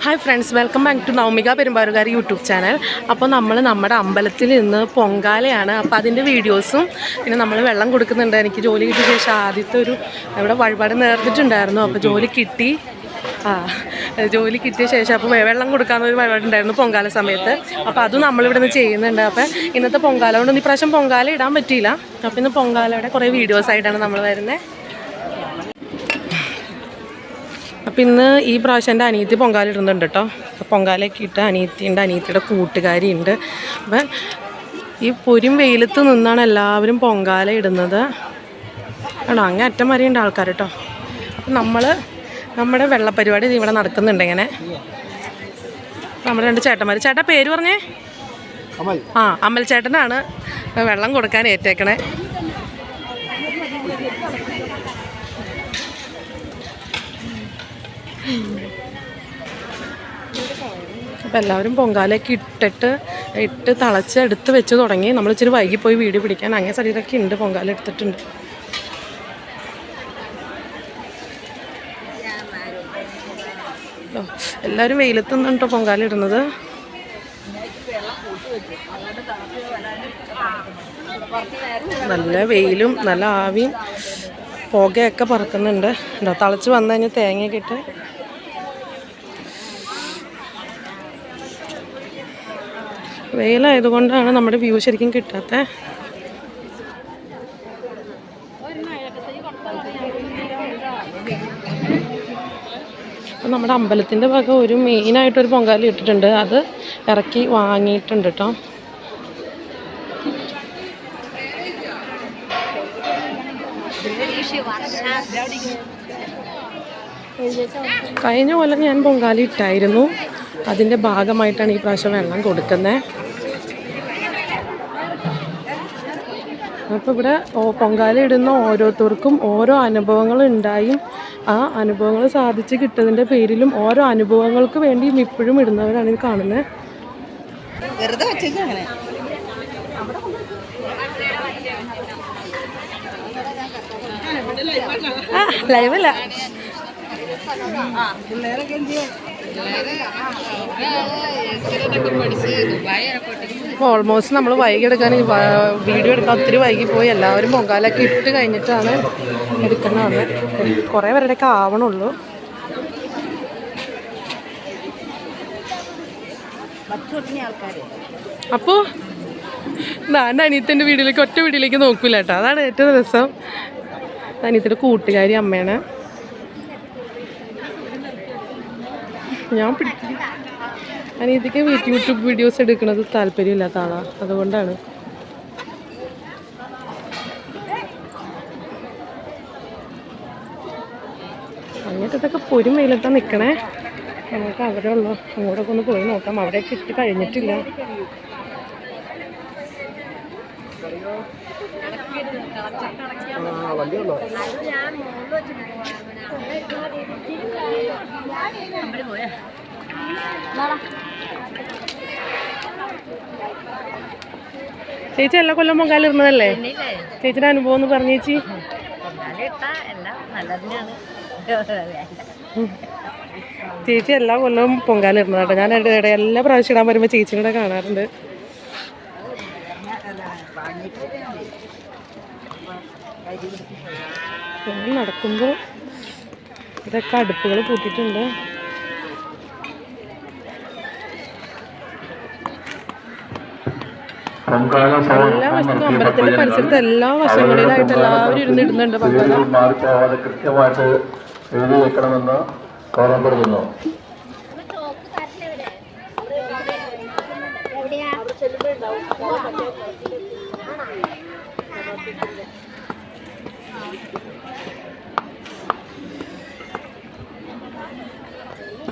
Hi friends, welcome back to Naumika പെരുമ്പാറുകാരി YouTube channel. അപ്പോൾ നമ്മൾ നമ്മുടെ അമ്പലത്തിൽ നിന്ന് പൊങ്കാലയാണ്. അപ്പോൾ അതിൻ്റെ വീഡിയോസും പിന്നെ നമ്മൾ വെള്ളം കൊടുക്കുന്നുണ്ട്. എനിക്ക് ജോലി കിട്ടിയ ശേഷം ആദ്യത്തെ ഒരു ഇവിടെ വഴിപാട് നേർന്നിട്ടുണ്ടായിരുന്നു. അപ്പോൾ ജോലി കിട്ടിയ ശേഷം അപ്പോൾ വെള്ളം കൊടുക്കാമെന്നൊരു വഴിപാടുണ്ടായിരുന്നു പൊങ്കാല സമയത്ത്. അപ്പോൾ അതും നമ്മളിവിടെ നിന്ന് ചെയ്യുന്നുണ്ട്. അപ്പോൾ ഇന്നത്തെ പൊങ്കാല കൊണ്ടൊന്നും ഇപ്രാവശ്യം പൊങ്കാല ഇടാൻ പറ്റിയില്ല. അപ്പോൾ ഇന്ന് പൊങ്കാലയുടെ കുറേ വീഡിയോസായിട്ടാണ് നമ്മൾ വരുന്നത്. അപ്പം ഇന്ന് ഈ പ്രാവശ്യം എൻ്റെ അനിയത്തി പൊങ്കാല ഇടുന്നുണ്ട് കേട്ടോ. പൊങ്കാലയൊക്കെ ഇട്ട് അനിയത്തിയുടെ കൂട്ടുകാരിയുണ്ട്. അപ്പം ഈ പൊരും വെയിലത്ത് നിന്നാണ് എല്ലാവരും പൊങ്കാല ഇടുന്നത്. ആണോ, അങ്ങേ അറ്റം വരെയുണ്ട് ആൾക്കാർ കേട്ടോ. അപ്പം നമ്മുടെ വെള്ളപ്പരിപാടി ഇവിടെ നടക്കുന്നുണ്ട്. ഇങ്ങനെ നമ്മുടെ രണ്ട് ചേട്ടന്മാർ. ചേട്ടാ പേര് പറഞ്ഞേ? അമൽ ചേട്ടനാണ് വെള്ളം കൊടുക്കാൻ ഏറ്റേക്കണേ. അപ്പം എല്ലാവരും പൊങ്കാലയൊക്കെ ഇട്ട് തിളച്ച് എടുത്ത് വെച്ച് തുടങ്ങി. നമ്മൾ ഇച്ചിരി വൈകിപ്പോയി വീഡിയോ പിടിക്കാൻ. അങ്ങനെ ശരീരമൊക്കെ ഉണ്ട്, പൊങ്കാല എടുത്തിട്ടുണ്ട്. എല്ലാവരും വെയിലത്ത് നിന്നാണ് കേട്ടോ പൊങ്കാല ഇടുന്നത്. നല്ല വെയിലും നല്ല ആവിയും പുകയൊക്കെ പറക്കുന്നുണ്ട്. തിളച്ച് വന്നു കഴിഞ്ഞാൽ തേങ്ങയൊക്കെ ഇട്ട് വെയിലായതുകൊണ്ടാണ് നമ്മുടെ വ്യൂ ശരിക്കും കിട്ടാത്തത്. അപ്പം നമ്മുടെ അമ്പലത്തിൻ്റെ ഭാഗം ഒരു മെയിനായിട്ടൊരു പൊങ്കാല ഇട്ടിട്ടുണ്ട്. അത് ഇറക്കി വാങ്ങിയിട്ടുണ്ട് കേട്ടോ. കഴിഞ്ഞ കൊല്ലം ഞാൻ പൊങ്കാല ഇട്ടായിരുന്നു. അതിൻ്റെ ഭാഗമായിട്ടാണ് ഈ പ്രാവശ്യം വെള്ളം കൊടുക്കുന്നത്. അപ്പോൾ ഇവിടെ പൊങ്കാല ഇടുന്ന ഓരോരുത്തർക്കും ഓരോ അനുഭവങ്ങൾ ഉണ്ടായും ആ അനുഭവങ്ങൾ സാധിച്ച് കിട്ടുന്നതിൻ്റെ പേരിലും ഓരോ അനുഭവങ്ങൾക്ക് വേണ്ടിയും ഇപ്പോഴും ഇടുന്നവരാണ് ഇത് കാണുന്നത്. ലൈവല്ല, ഓൾമോസ്റ്റ് നമ്മൾ വൈകി എടുക്കാൻ വീഡിയോ എടുക്കാൻ ഒത്തിരി വൈകിപ്പോയി. എല്ലാവരും പൊങ്കാലൊക്കെ ഇട്ട് കഴിഞ്ഞിട്ടാണ് എടുക്കുന്നത്. കുറേ പേരുടെയൊക്കെ ആവണുള്ളൂ. അപ്പോൾ ഞാൻ അനിയത്തിൻ്റെ വീഡിയോയിലേക്ക് ഒറ്റ വീഡിയോയിലേക്ക് നോക്കൂല കേട്ടോ. അതാണ് ഏറ്റവും രസം. അനിയത്തിൻ്റെ കൂട്ടുകാരി അമ്മയാണ്. ഞാൻ അനിയത്തിക്ക് യൂട്യൂബ് വീഡിയോസ് എടുക്കുന്നത് താല്പര്യമില്ലാത്ത ആളാണ്, അതുകൊണ്ടാണ്. അങ്ങനത്തൊക്കെ പൊരും വെയിലിട്ടാണ് നിൽക്കണേ. നമുക്ക് അവിടെ ഉള്ളു, അങ്ങോട്ടൊക്കെ ഒന്ന് പോയി നോക്കാം. അവിടെയൊക്കെ ഇട്ട് കഴിഞ്ഞിട്ടില്ല. ചേച്ചി എല്ലാ കൊല്ലം പൊങ്കാല ഇടുന്നതല്ലേ? ചേച്ചിയുടെ അനുഭവം ഒന്ന് പറഞ്ഞു ചേച്ചി. ചേച്ചി എല്ലാ കൊല്ലവും പൊങ്കാല ഇടുന്നതാട്ടോ. ഞാൻ എല്ലാ പ്രാവശ്യം ഇടാൻ വരുമ്പോൾ ചേച്ചിയുടെ കാണാറുണ്ട്. ഞാൻ നടക്കുമ്പോൾ ഇതൊക്കെ അടുപ്പുകൾ പൂട്ടിയിട്ടുണ്ട്. എല്ലാ വശത്തും അമ്പലത്തിന്റെ പരിസരത്ത് എല്ലാ വശങ്ങളിലായിട്ട് എല്ലാവരും ഇരുന്നിടുന്നുണ്ട് പൊങ്കാല. കൃത്യമായിട്ട് എഴുതി വെക്കണമെന്ന് ഓർമ്മപ്പെടുത്തുന്നു.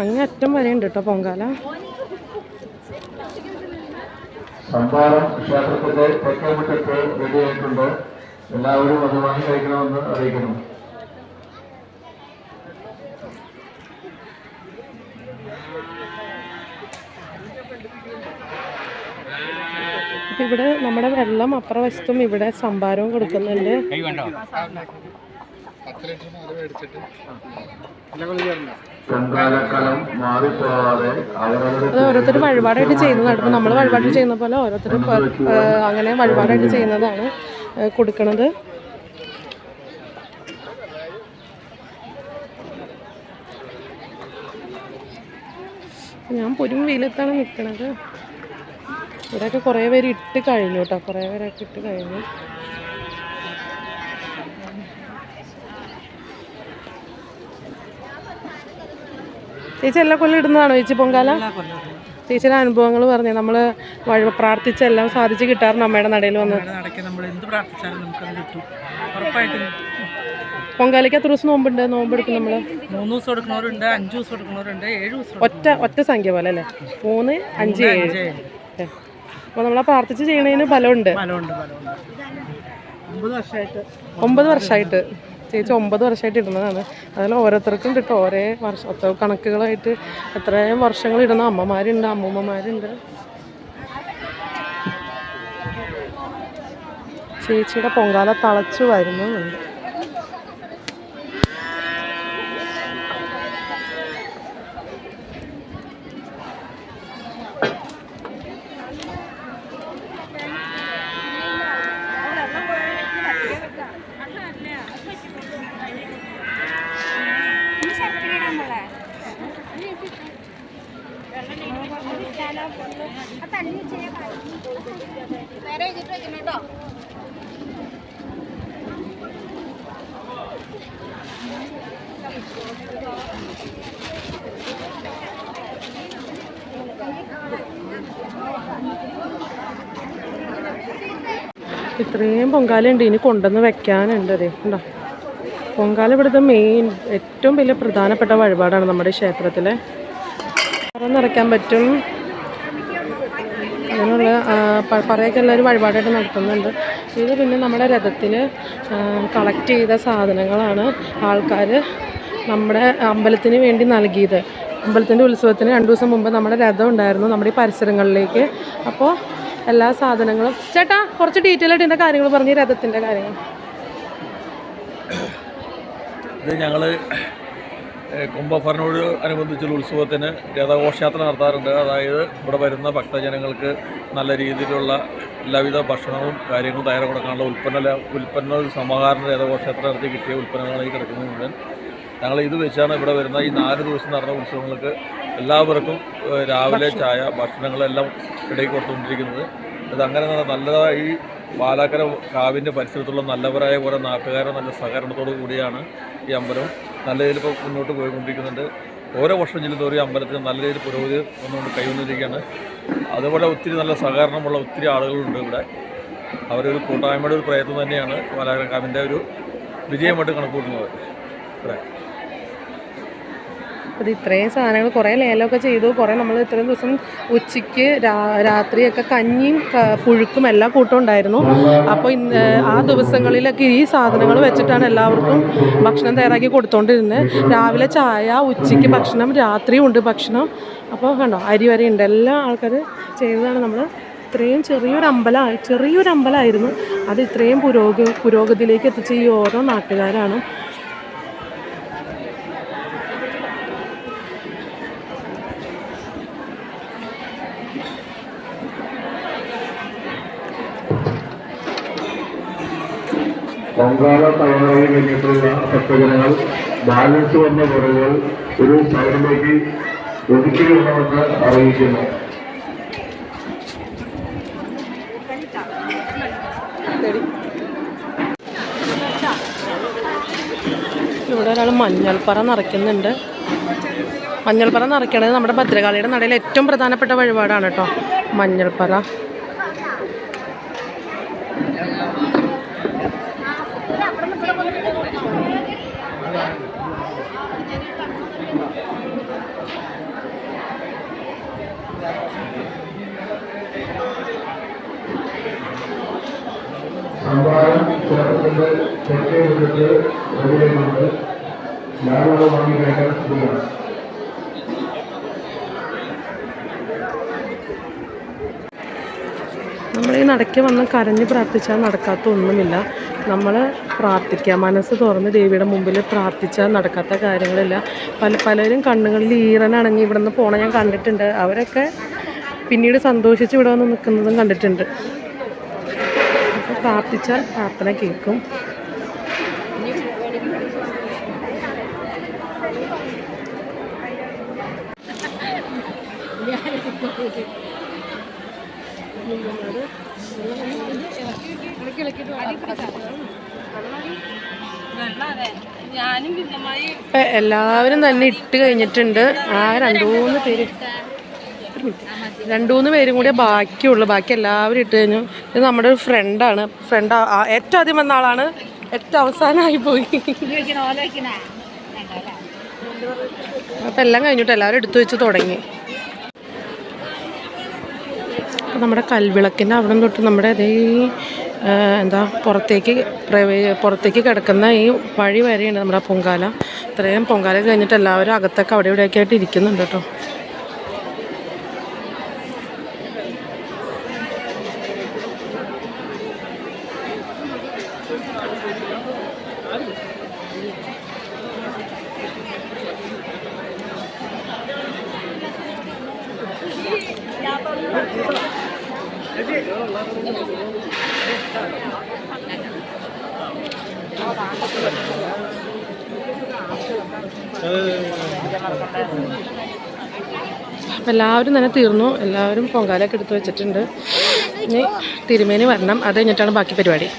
അങ്ങ് അറ്റം വരെയുണ്ട് കേട്ടോ പൊങ്കാല. സംഭാരം ക്ഷേത്രത്തിന്റെ തെക്കേമുറ്റത്ത് റെഡിയായിട്ടുണ്ട്. എല്ലാവരും അത് വാങ്ങി കഴിക്കണമെന്ന് അറിയിക്കുന്നു. ഇവിടെ നമ്മുടെ വെള്ളം അപ്പുറ വശത്തും ഇവിടെ സംഭാരവും കൊടുക്കുന്നുണ്ട്. പൊങ്കാലക്കാലം മാറിപ്പോവാതെ അവരവരുടെ അത് ഓരോരുത്തർ വഴിപാടായിട്ട് ചെയ്യുന്നതാണ്. ഇപ്പം നമ്മൾ വഴിപാട് ചെയ്യുന്ന പോലെ ഓരോരുത്തർ അങ്ങനെ വഴിപാടായിട്ട് ചെയ്യുന്നതാണ് കൊടുക്കണത്. ഞാൻ പൊരും വെയിലത്താണ് നിൽക്കണത്. ഇവിടെയൊക്കെ കുറേ പേര് ഇട്ട് കഴിഞ്ഞു കേട്ടോ, കുറേ പേരൊക്കെ ഇട്ട് കഴിഞ്ഞു. ചേച്ചി എല്ലാ കൊല്ലം ഇടുന്നതാണോ ചേച്ചി പൊങ്കാല? ചേച്ചിയുടെ അനുഭവങ്ങൾ പറഞ്ഞു. നമ്മൾ പ്രാർത്ഥിച്ചെല്ലാം സാധിച്ച് കിട്ടാറുണ്ട് അമ്മയുടെ നടയിൽ വന്ന്. പൊങ്കാലയ്ക്ക് എത്ര ദിവസം നോമ്പുണ്ട്? നോമ്പെടുക്കും നമ്മൾ 3 ദിവസം എടുക്കുന്നവരുണ്ട്, 5 ദിവസം എടുക്കുന്നവരുണ്ട്, 7 ദിവസം. ഒറ്റ സംഖ്യ പോലെ അല്ലേ? 3, 5, 7. അപ്പോൾ നമ്മളെ പ്രാർത്ഥിച്ച് ചെയ്യണതിന് ഫലമുണ്ട്. 9 വർഷമായിട്ട് ചേച്ചി 9 വർഷമായിട്ട് ഇടുന്നതാണ്. അതിൽ ഓരോരുത്തർക്കും കിട്ടും ഓരോ വർഷം കണക്കുകളായിട്ട് എത്രയും വർഷങ്ങൾ ഇടുന്ന അമ്മമാരുണ്ട്, അമ്മൂമ്മമാരുണ്ട്. ചേച്ചിയുടെ പൊങ്കാല തളച്ചു വരുന്നുണ്ട്. ഇത്രയും പൊങ്കാലുണ്ട്, ഇനി കൊണ്ടുവന്ന് വെക്കാനുണ്ട്. അതെ ഉണ്ടോ പൊങ്കാല ഇവിടുത്തെ ഏറ്റവും വലിയ പ്രധാനപ്പെട്ട വഴിപാടാണ് നമ്മുടെ ക്ഷേത്രത്തിലെ. നിറയ്ക്കാൻ പറ്റും. അങ്ങനെയുള്ള കുറേയൊക്കെ എല്ലാവരും വഴിപാടായിട്ട് നടത്തുന്നുണ്ട്. ഇത് പിന്നെ നമ്മുടെ രഥത്തിൽ കളക്ട് ചെയ്ത സാധനങ്ങളാണ് ആൾക്കാർ നമ്മുടെ അമ്പലത്തിന് വേണ്ടി നൽകിയത്. അമ്പലത്തിൻ്റെ ഉത്സവത്തിന് 2 ദിവസം മുമ്പ് നമ്മുടെ രഥം ഉണ്ടായിരുന്നു നമ്മുടെ ഈ പരിസരങ്ങളിലേക്ക്. അപ്പോൾ എല്ലാ സാധനങ്ങളും ചേട്ടാ കുറച്ച് ഡീറ്റെയിൽ ആയിട്ട് ഇതിൻ്റെ കാര്യങ്ങൾ പറഞ്ഞ് രഥത്തിൻ്റെ കാര്യങ്ങൾ. ഇത് ഞങ്ങൾ കുംഭഭരണോട് അനുബന്ധിച്ചുള്ള ഉത്സവത്തിന് രഥഘോഷയാത്ര നടത്താറുണ്ട്. അതായത് ഇവിടെ വരുന്ന ഭക്തജനങ്ങൾക്ക് നല്ല രീതിയിലുള്ള എല്ലാവിധ ഭക്ഷണവും കാര്യങ്ങളും തയ്യാറാക്കി കൊടുക്കാനുള്ള ഉൽപ്പന്ന സമാഹരണ രഥഘോഷയാത്ര നടത്തി കിട്ടിയ ഉൽപ്പന്നങ്ങളായി കിടക്കുന്നത് മുഴുവൻ ഞങ്ങൾ ഇത് വെച്ചാണ് ഇവിടെ വരുന്ന ഈ 4 ദിവസം നടന്ന ഉത്സവങ്ങൾക്ക് എല്ലാവർക്കും രാവിലെ ചായ ഭക്ഷണങ്ങളെല്ലാം ഇടയിൽ കൊടുത്തുകൊണ്ടിരിക്കുന്നത്. ഇതങ്ങനെ നല്ലതായി പാലാക്കര കാവിൻ്റെ പരിസരത്തുള്ള നല്ലവരായ കുറേ നാട്ടുകാരെ നല്ല സഹകരണത്തോടു കൂടിയാണ് ഈ അമ്പലം നല്ല രീതിയിൽ ഇപ്പോൾ മുന്നോട്ട് പോയിക്കൊണ്ടിരിക്കുന്നുണ്ട്. ഓരോ വർഷം ചെല്ലുന്നവരും അമ്പലത്തിന് നല്ല രീതിയിൽ പുരോഗതി വന്നുകൊണ്ട് കൈവന്നിരിക്കുകയാണ്. അതുപോലെ ഒത്തിരി നല്ല സഹകരണമുള്ള ഒത്തിരി ആളുകളുണ്ട് ഇവിടെ. അവരൊരു കൂട്ടായ്മയുടെ ഒരു പ്രയത്നം തന്നെയാണ് പാലാക്കര കാവിൻ്റെ ഒരു വിജയമായിട്ട് കണക്കൂട്ടുന്നത് ഇവിടെ. അത് ഇത്രയും സാധനങ്ങൾ കുറേ ലേലമൊക്കെ ചെയ്തു. കുറേ നമ്മൾ ഇത്രയും ദിവസം ഉച്ചയ്ക്ക് രാത്രിയൊക്കെ കഞ്ഞിയും പുഴുക്കും എല്ലാ കൂട്ടവും ഉണ്ടായിരുന്നു. അപ്പോൾ ആ ദിവസങ്ങളിലൊക്കെ ഈ സാധനങ്ങൾ വെച്ചിട്ടാണ് എല്ലാവർക്കും ഭക്ഷണം തയ്യാറാക്കി കൊടുത്തുകൊണ്ടിരുന്നത്. രാവിലെ ചായ, ഉച്ചയ്ക്ക് ഭക്ഷണം, രാത്രിയും ഉണ്ട് ഭക്ഷണം. അപ്പോൾ കണ്ടോ അരി വരെ ഉണ്ട്. എല്ലാ ആൾക്കാർ ചെയ്തതാണ്. നമ്മൾ ഇത്രയും ചെറിയൊരു അമ്പലമായിരുന്നു. അത് ഇത്രയും പുരോഗതിയിലേക്ക് എത്തിച്ച ഈ ഓരോ നാട്ടുകാരാണ്. പൊങ്കാല തയ്യാറായി കഴിഞ്ഞിട്ടുള്ള ഭക്തജനങ്ങൾ ബാലൻസ് വന്ന കുറവുകൾ ഒരു സൈഡിലേക്ക് ഒതുക്കിയിടണമെന്ന് അറിയിക്കുന്നു. ഇവിടെ ഒരാൾ മഞ്ഞൾപ്പറ നിറയ്ക്കുന്നുണ്ട്. മഞ്ഞൾപ്പറ നിറയ്ക്കണത് നമ്മുടെ ഭദ്രകാളിയുടെ നടയിൽ ഏറ്റവും പ്രധാനപ്പെട്ട വഴിപാടാണ് കേട്ടോ മഞ്ഞൾപ്പറ. സംഭാരം ക്ഷേത്രത്തിന്റെ തെക്കേ മുറ്റത്ത് റെഡിയായിട്ടുണ്ട്. ധാരാളം വാങ്ങി കഴിക്കാൻ സുഖമാണ്. നമ്മൾ ഈ നടക്കി വന്ന് കരഞ്ഞ് പ്രാർത്ഥിച്ചാൽ നടക്കാത്ത ഒന്നുമില്ല. നമ്മൾ പ്രാർത്ഥിക്കുക, മനസ്സ് തുറന്ന് ദേവിയുടെ മുമ്പിൽ പ്രാർത്ഥിച്ചാൽ നടക്കാത്ത കാര്യങ്ങളില്ല. പലരും കണ്ണുകളിൽ ഈറനണങ്ങി ഇവിടെ നിന്ന് പോണ ഞാൻ കണ്ടിട്ടുണ്ട്. അവരൊക്കെ പിന്നീട് സന്തോഷിച്ച് ഇവിടെ വന്ന് നിൽക്കുന്നതും കണ്ടിട്ടുണ്ട്. അപ്പോൾ പ്രാർത്ഥിച്ചാൽ പ്രാർത്ഥന കേൾക്കും. എല്ലാവരും തന്നെ ഇട്ട് കഴിഞ്ഞിട്ടുണ്ട്. ആ രണ്ടു മൂന്ന് പേരും കൂടെ ബാക്കിയുള്ളു. ബാക്കി എല്ലാവരും ഇട്ട് കഴിഞ്ഞു. ഇത് നമ്മുടെ ഒരു ഫ്രണ്ടാണ്. ഏറ്റവും ആദ്യം വന്ന ആളാണ്, ഏറ്റവും അവസാനമായി പോയി. അപ്പം എല്ലാം കഴിഞ്ഞിട്ട് എല്ലാവരും എടുത്തു വെച്ച് തുടങ്ങി. അപ്പം നമ്മുടെ കൽവിളക്കിൻ്റെ അവിടെ തൊട്ട് നമ്മുടെ അതേ പുറത്തേക്ക് കിടക്കുന്ന ഈ വഴി വരെയുണ്ട് നമ്മുടെ പൊങ്കാല. ഇത്രയും പൊങ്കാല കഴിഞ്ഞിട്ട് എല്ലാവരും അകത്തൊക്കെ അവിടെ ഇവിടെയൊക്കെ ആയിട്ട് ഇരിക്കുന്നുണ്ട് കേട്ടോ. അപ്പം എല്ലാവരും തന്നെ തീർന്നു. എല്ലാവരും പൊങ്കാലൊക്കെ എടുത്ത് വെച്ചിട്ടുണ്ട്. ഇനി തിരുമേനി വരണം. അത് കഴിഞ്ഞിട്ടാണ് ബാക്കി പരിപാടി.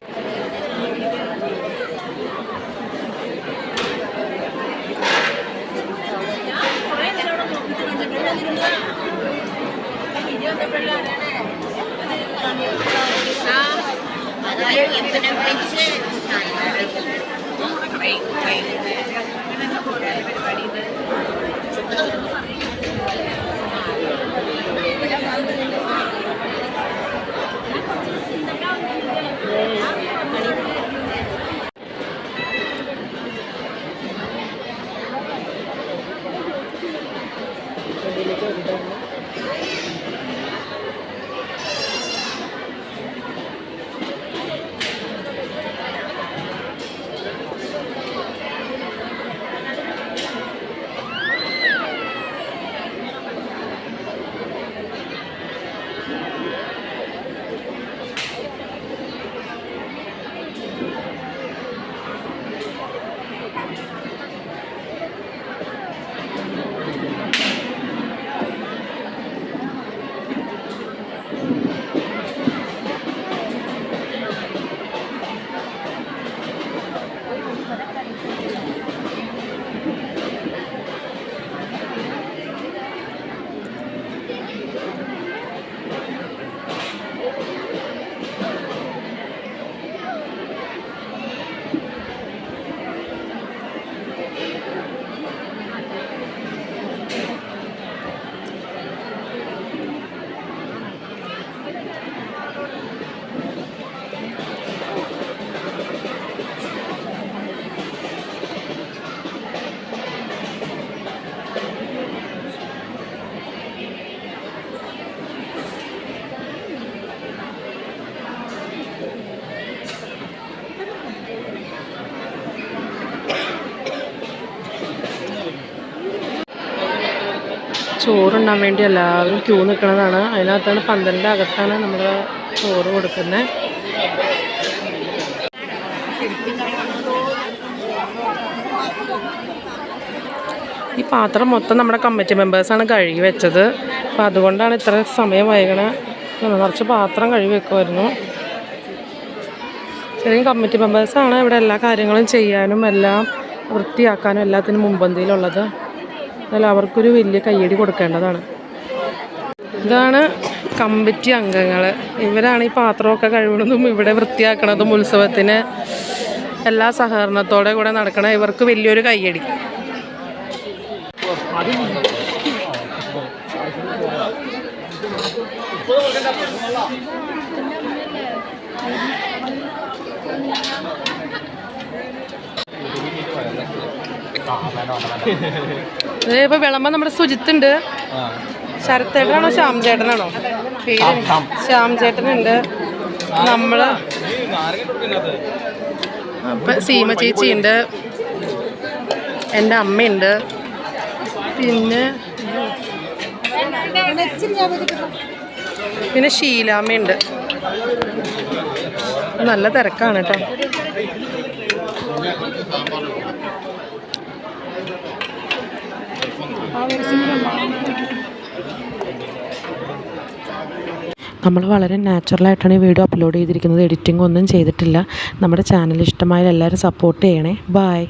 ചോറുണ്ണാൻ വേണ്ടി എല്ലാവരും ക്യൂ നിൽക്കുന്നതാണ്. അതിനകത്താണ് പന്തലിൻ്റെ അകത്താണ് നമ്മൾ ചോറ് കൊടുക്കുന്നത്. ഈ പാത്രം മൊത്തം നമ്മുടെ കമ്മിറ്റി മെമ്പേഴ്സാണ് കഴുകി വെച്ചത്. അപ്പോൾ അതുകൊണ്ടാണ് ഇത്ര സമയം വൈകണത്. നിറച്ച് പാത്രം കഴുകി വെക്കുമായിരുന്നു. ശരിക്കും കമ്മിറ്റി മെമ്പേഴ്സാണ് ഇവിടെ എല്ലാ കാര്യങ്ങളും ചെയ്യാനും എല്ലാം വൃത്തിയാക്കാനും എല്ലാത്തിനും മുൻപന്തിയിലുള്ളത്. എന്നാലും അവർക്കൊരു വലിയ കയ്യടി കൊടുക്കേണ്ടതാണ്. ഇതാണ് കമ്മിറ്റി അംഗങ്ങൾ. ഇവരാണ് ഈ പാത്രമൊക്കെ കഴുകുന്നതും ഇവിടെ വൃത്തിയാക്കണതും ഉത്സവത്തിന് എല്ലാ സഹകരണത്തോടെ കൂടെ നടക്കണം. ഇവർക്ക് വലിയൊരു കയ്യടി. ഇപ്പൊ വിളമ്പ നമ്മുടെ സുജിത്തുണ്ട്. ശരത്തേട്ടനാണോ ശ്യാം ചേട്ടനാണോ പേര്? ശ്യാം ചേട്ടനുണ്ട്. നമ്മൾ അപ്പം സീമ ചേച്ചിയുണ്ട്, എൻ്റെ അമ്മയുണ്ട്, പിന്നെ ഷീലാമ്മയുണ്ട്. നല്ല തിരക്കാണ് കേട്ടോ. നമ്മൾ വളരെ നാച്ചുറലായിട്ടാണ് ഈ വീഡിയോ അപ്ലോഡ് ചെയ്തിരിക്കുന്നത്. എഡിറ്റിംഗ് ഒന്നും ചെയ്തിട്ടില്ല. നമ്മുടെ ചാനൽ ഇഷ്ടമായാൽ എല്ലാവരും സപ്പോർട്ട് ചെയ്യണേ. ബൈ.